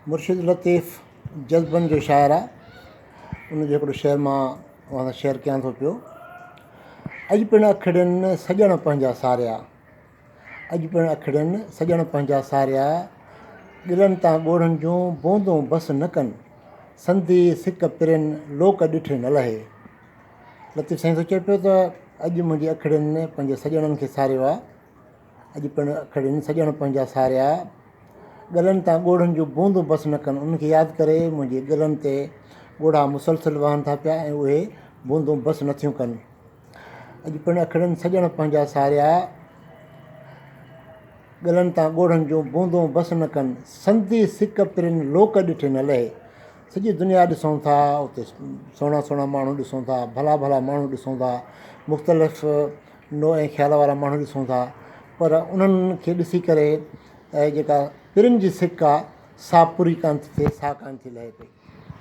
مرشد لطيف जज़्बनि जो शाइर आहे। उनजो हिकिड़ो शेर मां तव्हां सां शेयर कयां थो पियो। अॼु पिण अखड़ियुनि सॼण पंहिंजा सारिया, अॼु पिण अखड़ियुनि सॼण पंहिंजा सारिया, गिलनि तां ॻोढ़नि जूं बूंदूं बस न कनि, संधी सिक पिरनि लोक ॾिठे न लहे। लतीफ़ साईं सोचे पियो त अॼु मुंहिंजी अखड़ियुनि पंहिंजे सॼणनि खे सारियो आहे। अॼु पिण अखड़ियुनि सॼण पंहिंजा सारिया, ॻलनि तां ॻोढ़नि जूं बूंदूं बस न कनि। उनखे यादि करे मुंहिंजे ॻलनि ते ॻोढ़ा मुसलसल वहनि था पिया ऐं उहे बूंदूं बस नथियूं कनि। अॼु पिण अखड़ियुनि सॼण पंहिंजा सारिया, ॻलनि तां ॻोढ़नि जूं बूंदूं बस न कनि, संधी सिक पिरनि लोक ॾिठे न लहे। सॼी दुनिया ॾिसूं था, उते सुहिणा सुहिणा माण्हू ॾिसूं था, भला भला माण्हू ॾिसूं था, मुख़्तलिफ़ नौ ऐं ख़्याल वारा माण्हू ॾिसूं था, पर उन्हनि खे ॾिसी करे जेका पिरनि जी सिक आहे सा पूरी कान थी थिए, सा कान थी लहे पई।